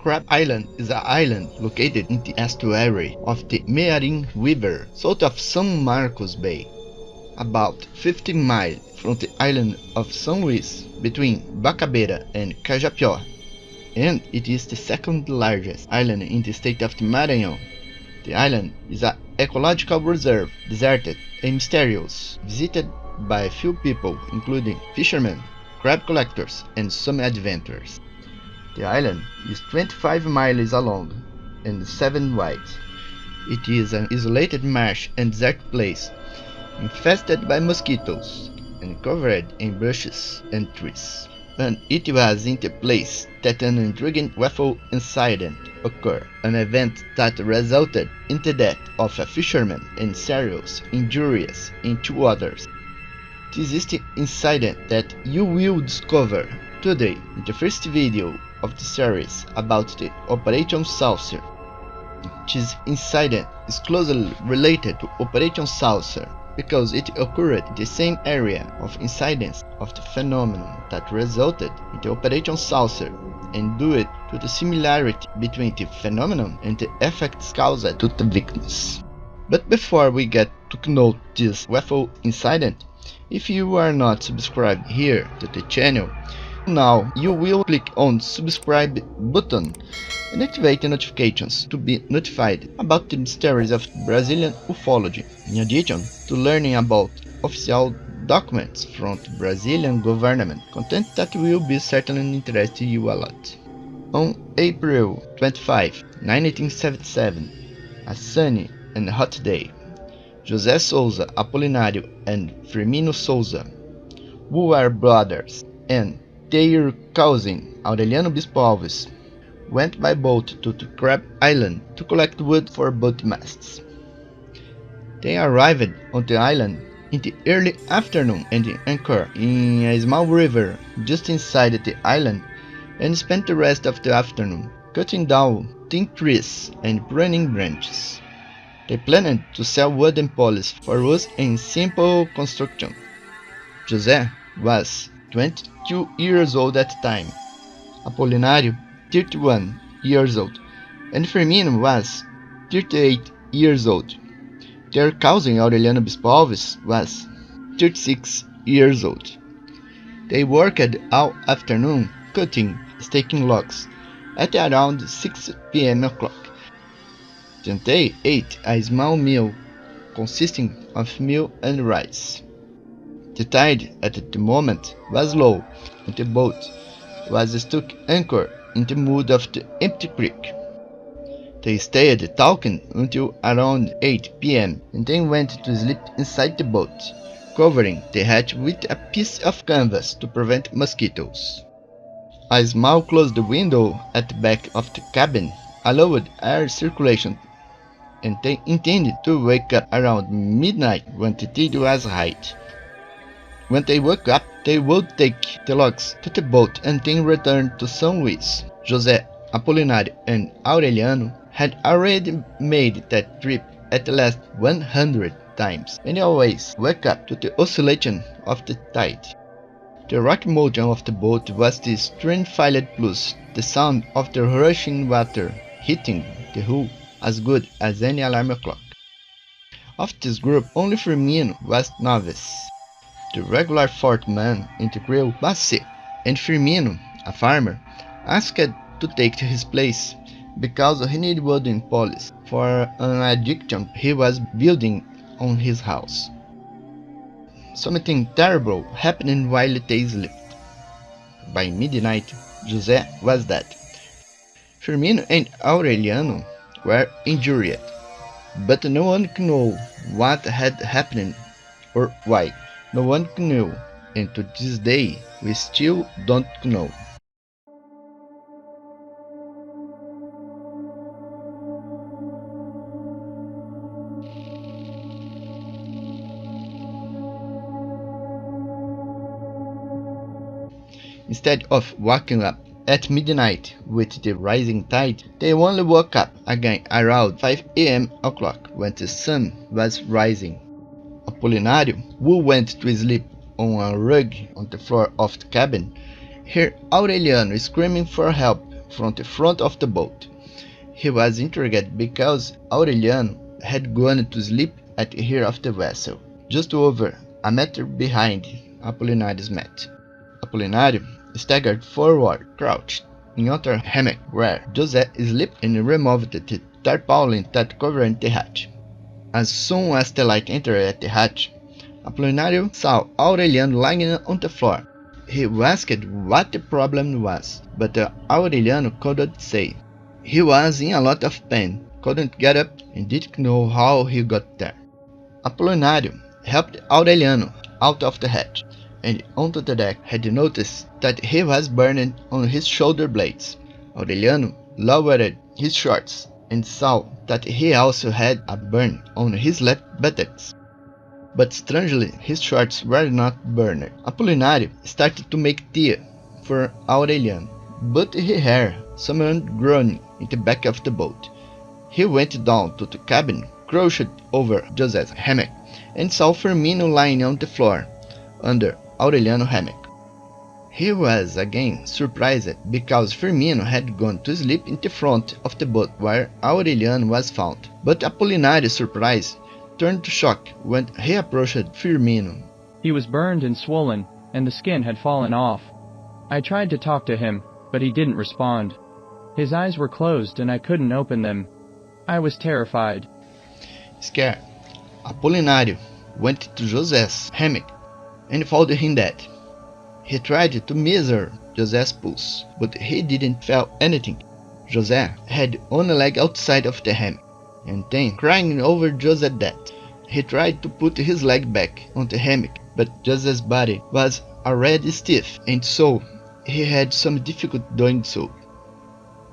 Crab Island is an island located in the estuary of the Maranhão River, south of São Marcos Bay, about 15 miles from the island of São Luís, between Bacabeira and Cajapió, and it is the second largest island in the state of the Maranhão. The island is an ecological reserve, deserted and mysterious, visited by few people including fishermen, crab collectors and some adventurers. The island is 25 miles long and 7 wide. It is an isolated marsh and desert place, infested by mosquitoes and covered in bushes and trees. And it was in the place that an intriguing UFO incident occurred, an event that resulted in the death of a fisherman and serious injuries in 2 others. This is the incident that you will discover today in the first video of the series about the Operation Saucer. This incident is closely related to Operation Saucer because it occurred in the same area of incidence of the phenomenon that resulted in the Operation Saucer, and due to the similarity between the phenomenon and the effects caused to the victims. But before we get to know this UFO incident, if you are not subscribed here to the channel, now you will click on subscribe button and activate the notifications to be notified about the mysteries of Brazilian ufology, in addition to learning about official documents from the Brazilian government, content that will be certainly interest you a lot. On April 25, 1977, a sunny and hot day, José Souza Apolinário and Firmino Souza, who were brothers, and their cousin Aureliano Bispo Alves, went by boat to Crab Island to collect wood for boat masts. They arrived on the island in the early afternoon and anchored in a small river just inside the island and spent the rest of the afternoon cutting down thin trees and pruning branches. They planned to sell wooden poles for use in simple construction. José was 22 years old at the time, Apolinário 31 years old, and Firmino was 38 years old. Their cousin Aureliano Bispo Alves was 36 years old. They worked all afternoon cutting, staking logs at around 6 p.m. o'clock. Then they ate a small meal consisting of meal and rice. The tide at the moment was low, and the boat was stuck anchored in the mud of the empty creek. They stayed talking until around 8 p.m. and then went to sleep inside the boat, covering the hatch with a piece of canvas to prevent mosquitoes. A small closed window at the back of the cabin allowed air circulation, and they intended to wake up around midnight when the tide was high. When they woke up, they would take the logs to the boat and then return to São Luís. José, Apolinário and Aureliano had already made that trip at least 100 times and always wake up to the oscillation of the tide. The rocky motion of the boat was the stern-filed plus the sound of the rushing water hitting the hull as good as any alarm clock. Of this group, only Firmino was novice. The regular fourth man in the crew was sick, and Firmino, a farmer, asked to take his place because he needed wooden poles for an addition he was building on his house. Something terrible happened while they slept. By midnight, José was dead. Firmino and Aureliano were injured, but no one knew what had happened or why. No one knew, and to this day we still don't know. Instead of waking up at midnight with the rising tide, they only woke up again around 5 o'clock when the sun was rising. Apolinário, who went to sleep on a rug on the floor of the cabin, heard Aureliano screaming for help from the front of the boat. He was intrigued because Aureliano had gone to sleep at the rear of the vessel, just over a meter behind Apolinário's mat. Apolinário staggered forward, crouched in another hammock where José slept, and removed the tarpaulin that covered the hatch. As soon as the light entered at the hatch, Apolinário saw Aureliano lying on the floor. He asked what the problem was, but Aureliano couldn't say. He was in a lot of pain, couldn't get up, and didn't know how he got there. Apolinário helped Aureliano out of the hatch, and onto the deck had noticed that he was burning on his shoulder blades. Aureliano lowered his shorts and saw that he also had a burn on his left buttocks. But strangely, his shorts were not burned. Apolinário started to make tea for Aureliano, but he heard someone groaning in the back of the boat. He went down to the cabin, crouched over José's hammock, and saw Firmino lying on the floor under Aureliano's hammock. He was again surprised because Firmino had gone to sleep in the front of the boat where Aureliano was found. But Apolinário's surprise turned to shock when he approached Firmino. He was burned and swollen, and the skin had fallen off. I tried to talk to him, but he didn't respond. His eyes were closed and I couldn't open them. I was terrified. Scared, Apolinário went to José's hammock and found him dead. He tried to measure José's pulse, but he didn't feel anything. José had one leg outside of the hammock, and then, crying over José's death, he tried to put his leg back on the hammock, but José's body was already stiff, and so he had some difficulty doing so.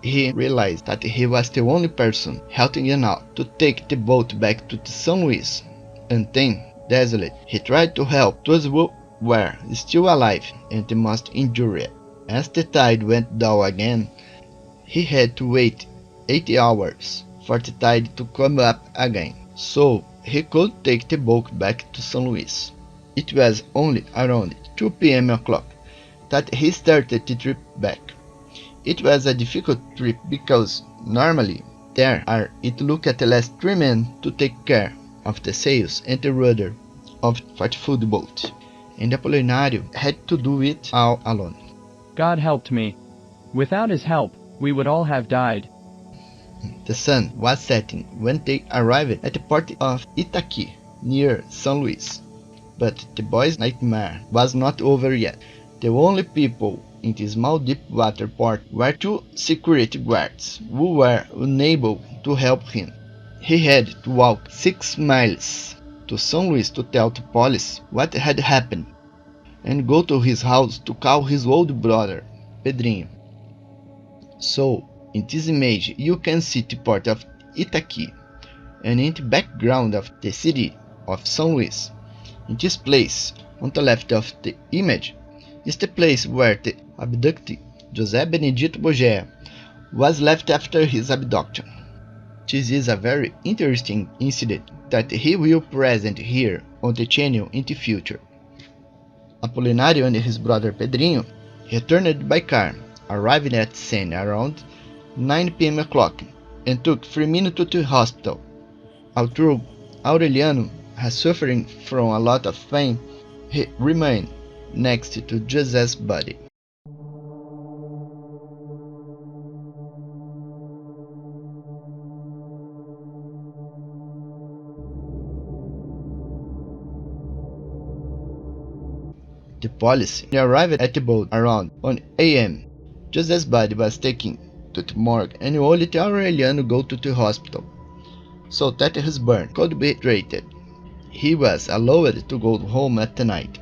He realized that he was the only person healthy enough to take the boat back to São Luís, and then, desolate, he tried to help those who were still alive and the most injured. As the tide went down again, he had to wait 80 hours for the tide to come up again, so he could take the boat back to São Luís. It was only around 2 o'clock that he started the trip back. It was a difficult trip because normally there are it look at least 3 men to take care of the sails and the rudder of the 40-foot boat, and Apolinário had to do it all alone. God helped me. Without his help, we would all have died. The sun was setting when they arrived at the port of Itaqui, near São Luís. But the boy's nightmare was not over yet. The only people in the small deep-water port were 2 security guards who were unable to help him. He had to walk 6 miles to São Luís to tell the police what had happened, and go to his house to call his old brother, Pedrinho. So, in this image you can see the port of Itaqui, and in the background of the city of São Luís. In this place, on the left of the image, is the place where the abductee, José Benedito Bogea, was left after his abduction. This is a very interesting incident that he will present here on the channel in the future. Apolinário and his brother Pedrinho returned by car, arriving at Seine around 9 o'clock, and took Firmino to the hospital. Although Aureliano was suffering from a lot of pain, he remained next to José's body. The police arrived at the boat around 1 a.m. José's body was taken to the morgue and only Aureliano go to the hospital, so that his burn could be treated. He was allowed to go home at night.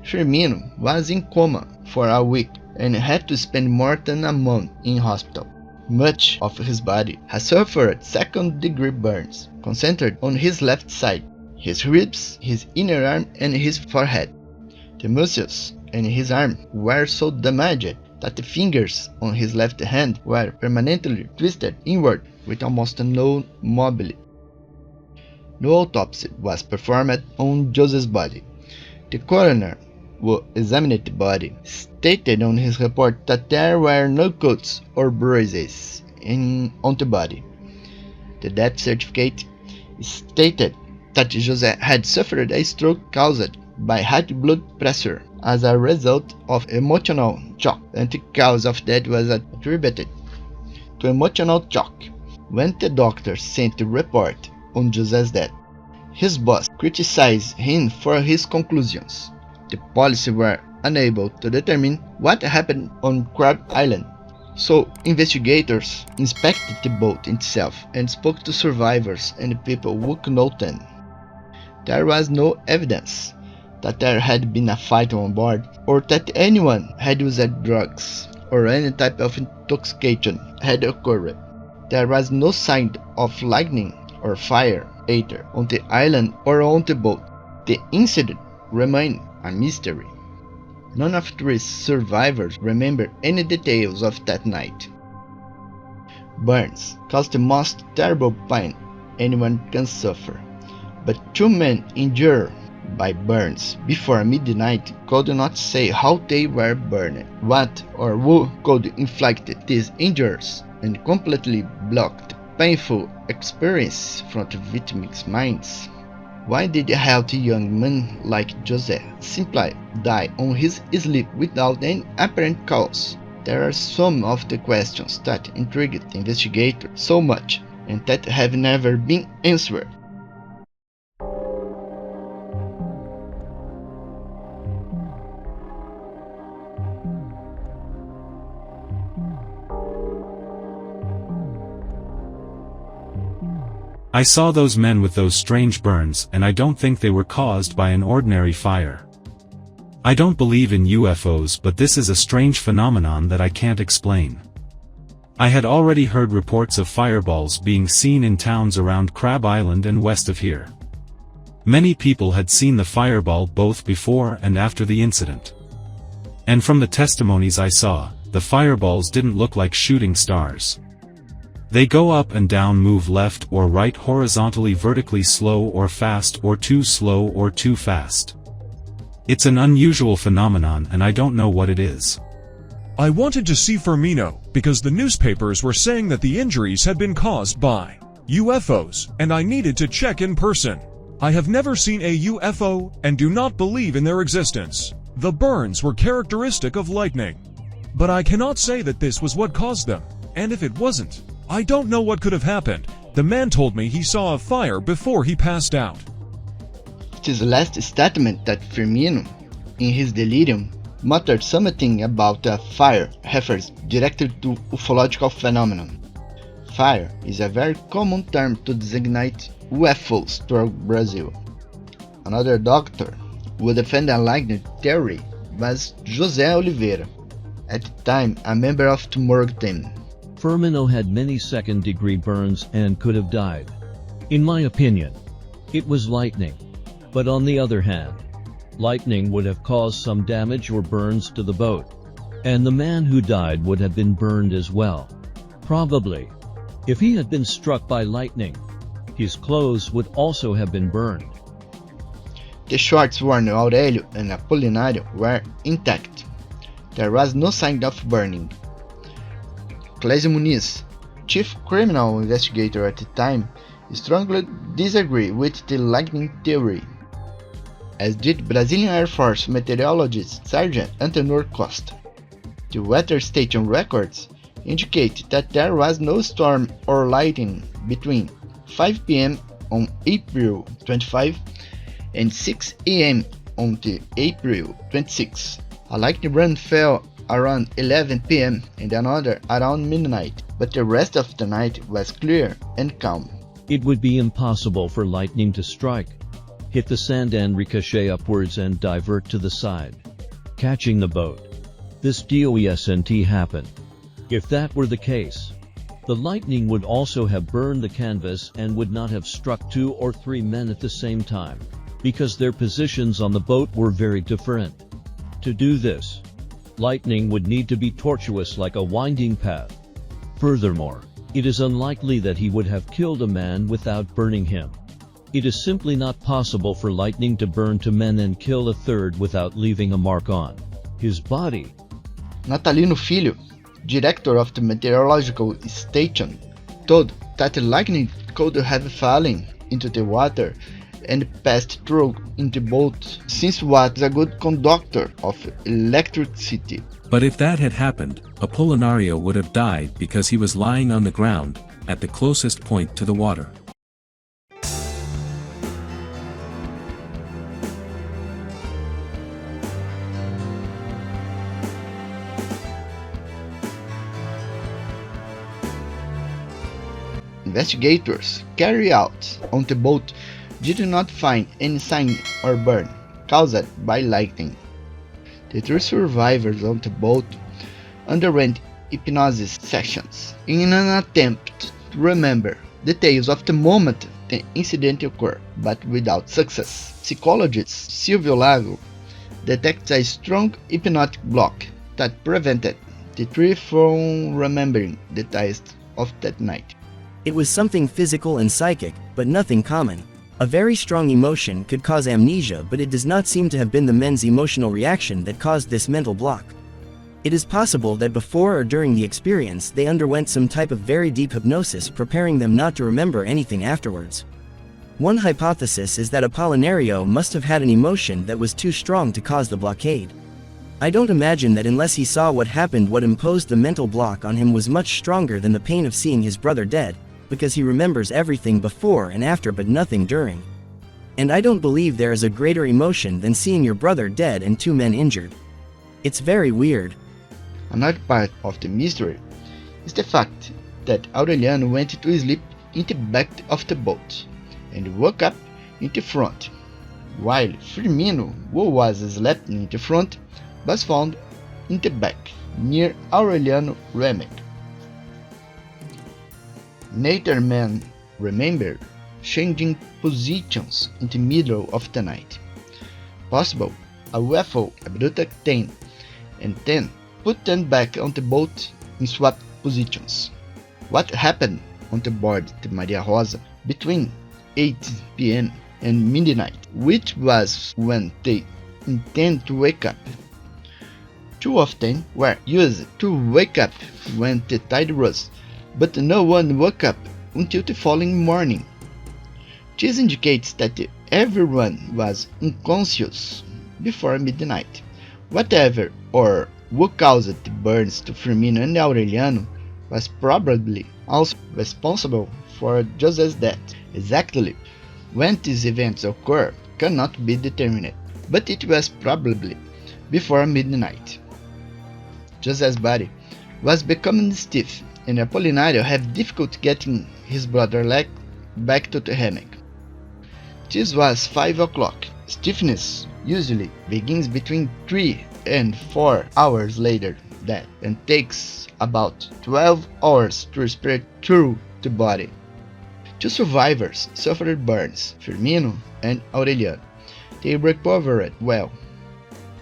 Firmino was in coma for a week and had to spend more than a month in hospital. Much of his body has suffered second-degree burns, concentrated on his left side, his ribs, his inner arm, and his forehead. The muscles and his arm were so damaged that the fingers on his left hand were permanently twisted inward with almost no mobility. No autopsy was performed on Jose's body. The coroner, who examined the body, stated on his report that there were no cuts or bruises on the body. The death certificate stated that Jose had suffered a stroke caused by high blood pressure as a result of emotional shock, and the cause of death was attributed to emotional shock. When the doctor sent the report on Jose's death, his boss criticized him for his conclusions. The police were unable to determine what happened on Crab Island, so investigators inspected the boat itself and spoke to survivors and people who know them. There was no evidence that there had been a fight on board, or that anyone had used drugs, or any type of intoxication had occurred. There was no sign of lightning or fire either on the island or on the boat. The incident remained a mystery. None of the survivors remember any details of that night. Burns caused the most terrible pain anyone can suffer, but 2 men injured by burns before midnight could not say how they were burned, what or who could inflict these injuries, and completely blocked painful experience from the victims' minds. Why did a healthy young man like Jose simply die on his sleep without any apparent cause? There are some of the questions that intrigued the investigators so much and that have never been answered. I saw those men with those strange burns, and I don't think they were caused by an ordinary fire. I don't believe in UFOs, but this is a strange phenomenon that I can't explain. I had already heard reports of fireballs being seen in towns around Crab Island and west of here. Many people had seen the fireball both before and after the incident. And from the testimonies I saw, the fireballs didn't look like shooting stars. They go up and down, move left or right, horizontally, vertically, slow or fast, or too slow or too fast. It's an unusual phenomenon and I don't know what it is. I wanted to see Firmino because the newspapers were saying that the injuries had been caused by UFOs, and I needed to check in person. I have never seen a UFO and do not believe in their existence. The burns were characteristic of lightning. But I cannot say that this was what caused them, and if it wasn't, I don't know what could have happened. The man told me he saw a fire before he passed out. It is the last statement that Firmino, in his delirium, muttered something about a fire refers directly to ufological phenomenon. Fire is a very common term to designate UFOs throughout Brazil. Another doctor who defended a lightning theory was José Oliveira, at the time a member of the morgue team. Firmino had many second-degree burns and could have died. In my opinion, it was lightning. But on the other hand, lightning would have caused some damage or burns to the boat, and the man who died would have been burned as well. Probably, if he had been struck by lightning, his clothes would also have been burned. The shorts worn by Aurelio and Apolinario were intact. There was no sign of burning. Clésio Muniz, chief criminal investigator at the time, strongly disagreed with the lightning theory, as did Brazilian Air Force meteorologist Sergeant Antenor Costa. The weather station records indicate that there was no storm or lightning between 5 p.m. on April 25 and 6 a.m. on April 26. A lightning run fell around 11 p.m. and another around midnight, but the rest of the night was clear and calm. It would be impossible for lightning to strike, hit the sand and ricochet upwards and divert to the side, catching the boat. This doesn't happen. If that were the case, the lightning would also have burned the canvas and would not have struck 2 or 3 men at the same time, because their positions on the boat were very different. To do this, lightning would need to be tortuous like a winding path. Furthermore, it is unlikely that he would have killed a man without burning him. It is simply not possible for lightning to burn two men and kill a third without leaving a mark on his body. Natalino Filho, director of the meteorological station, told that the lightning could have fallen into the water and passed through in the boat, since was a good conductor of electricity. But if that had happened, Apolinario would have died because he was lying on the ground, at the closest point to the water. Investigators carried out on the boat did not find any sign or burn caused by lightning. The three survivors on the boat underwent hypnosis sessions in an attempt to remember details of the moment the incident occurred, but without success. Psychologist Silvio Lago detected a strong hypnotic block that prevented the three from remembering details of that night. It was something physical and psychic, but nothing common. A very strong emotion could cause amnesia, but it does not seem to have been the men's emotional reaction that caused this mental block. It is possible that before or during the experience they underwent some type of very deep hypnosis, preparing them not to remember anything afterwards. One hypothesis is that Apolinario must have had an emotion that was too strong to cause the blockade. I don't imagine that unless he saw what happened, what imposed the mental block on him was much stronger than the pain of seeing his brother dead, because he remembers everything before and after but nothing during. And I don't believe there is a greater emotion than seeing your brother dead and two men injured. It's very weird. Another part of the mystery is the fact that Aureliano went to sleep in the back of the boat and woke up in the front, while Firmino, who was sleeping in the front, was found in the back, near Aureliano Remek. Neither man remembered changing positions in the middle of the night. Possible, a UFO abducted them and then put them back on the boat in swapped positions. What happened on the board the Maria Rosa between 8 p.m. and midnight, which was when they intend to wake up? Two of them were used to wake up when the tide rose, but no one woke up until the following morning. This indicates that everyone was unconscious before midnight. Whatever or who caused the burns to Firmino and Aureliano was probably also responsible for José's death. Exactly when these events occurred cannot be determined, but it was probably before midnight. José's body was becoming stiff, and Apolinario had difficulty getting his brother leg back to the hammock. This was 5 o'clock. Stiffness usually begins between 3 and 4 hours later that and takes about 12 hours to spread through the body. Two survivors suffered burns, Firmino and Aureliano. They recovered well.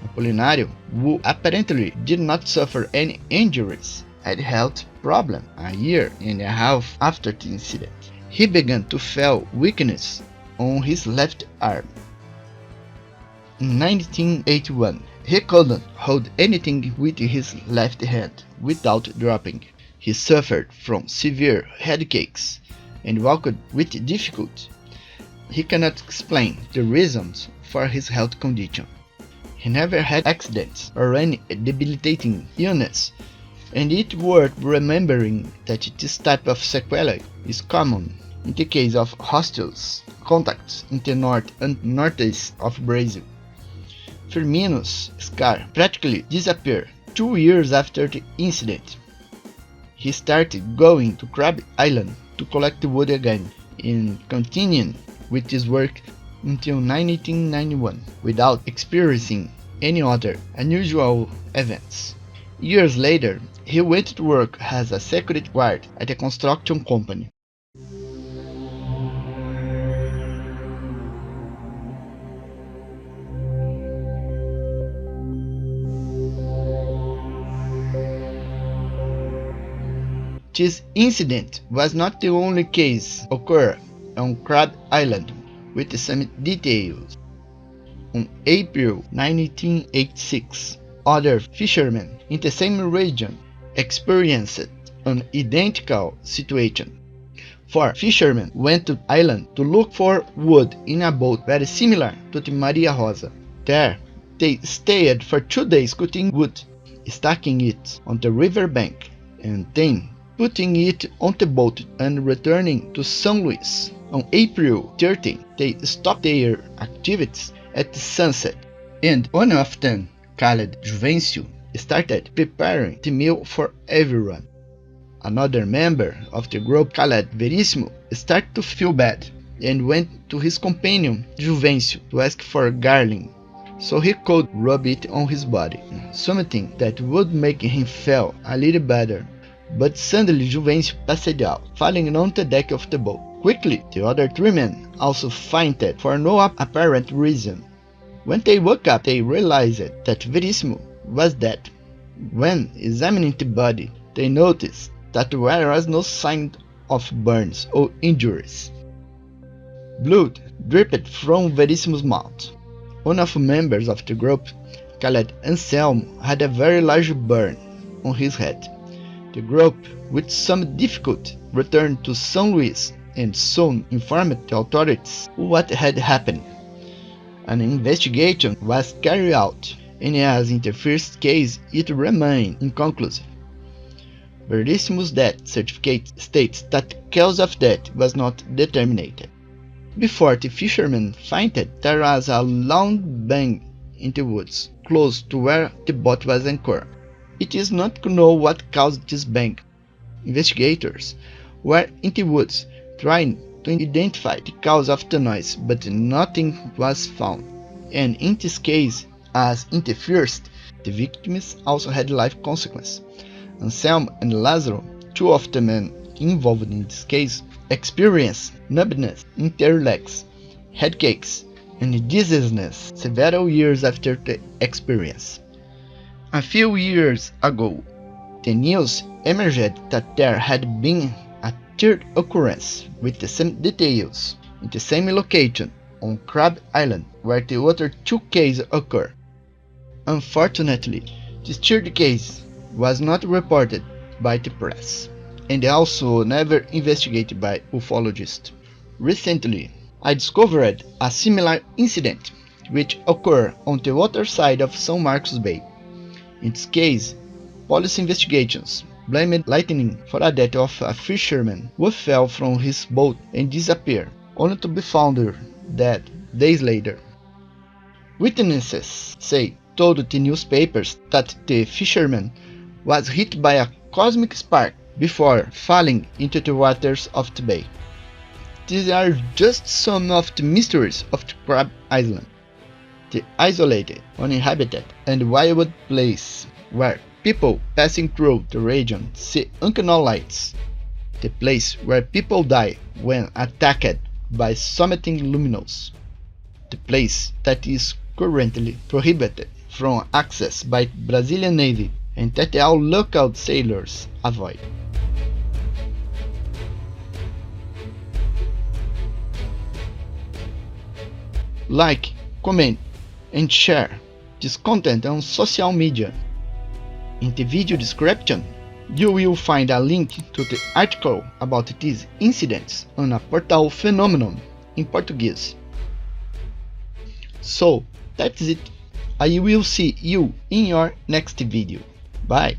Apolinario, who apparently did not suffer any injuries, had a health problem a year and a half after the incident. He began to feel weakness on his left arm. In 1981, he couldn't hold anything with his left hand without dropping. He suffered from severe headaches and walked with difficulty. He cannot explain the reasons for his health condition. He never had accidents or any debilitating illness, and it's worth remembering that this type of sequelae is common in the case of hostile contacts in the north and northeast of Brazil. Firmino's scar practically disappeared 2 years after the incident. He started going to Crab Island to collect wood again and continued with his work until 1991 without experiencing any other unusual events. Years later, he went to work as a security guard at a construction company. This incident was not the only case occurred on Crab Island with some details. On April 1986, other fishermen in the same region experienced an identical situation. 4 fishermen went to the island to look for wood in a boat very similar to the Maria Rosa. There, they stayed for 2 days cutting wood, stacking it on the riverbank, and then putting it on the boat and returning to São Luís. On April 13, they stopped their activities at sunset, and one of them, called Juvencio, started preparing the meal for everyone. Another member of the group, called Verissimo, started to feel bad and went to his companion Juvencio to ask for garlic so he could rub it on his body, something that would make him feel a little better. But suddenly Juvencio passed out, falling on the deck of the boat. Quickly, the other 3 men also fainted for no apparent reason. When they woke up, they realized that Verissimo was dead. When examining the body, they noticed that there was no sign of burns or injuries. Blood dripped from Verissimo's mouth. One of the members of the group, called Anselmo, had a very large burn on his head. The group, with some difficulty, returned to São Luís and soon informed the authorities what had happened. An investigation was carried out, and as in the first case, it remained inconclusive. Verissimo's death certificate states that the cause of death was not determined. Before the fishermen fainted, there was a loud bang in the woods, close to where the boat was anchored. It is not known what caused this bang. Investigators were in the woods trying to identify the cause of the noise, but nothing was found. And in this case, as in the first, the victims also had life consequences. Anselmo and Lázaro, 2 of the men involved in this case, experienced numbness in their legs, headaches, and dizziness several years after the experience. A few years ago, the news emerged that there had been a 3rd occurrence with the same details in the same location on Crab Island where the other 2 cases occurred. Unfortunately, this 3rd case was not reported by the press and also never investigated by ufologists. Recently, I discovered a similar incident which occurred on the other side of São Marcos Bay. In this case, police investigations blamed lightning for the death of a fisherman who fell from his boat and disappeared, only to be found dead days later. Witnesses told the newspapers that the fisherman was hit by a cosmic spark before falling into the waters of the bay. These are just some of the mysteries of the Crab Island, the isolated, uninhabited, and wild place where people passing through the region see unknown lights, the place where people die when attacked by something luminous, the place that is currently prohibited from access by Brazilian Navy and that all local sailors avoid. Like, comment, and share this content on social media. In the video description, you will find a link to the article about these incidents on a portal Phenomenon in Portuguese. So, that's it. I will see you in your next video. Bye.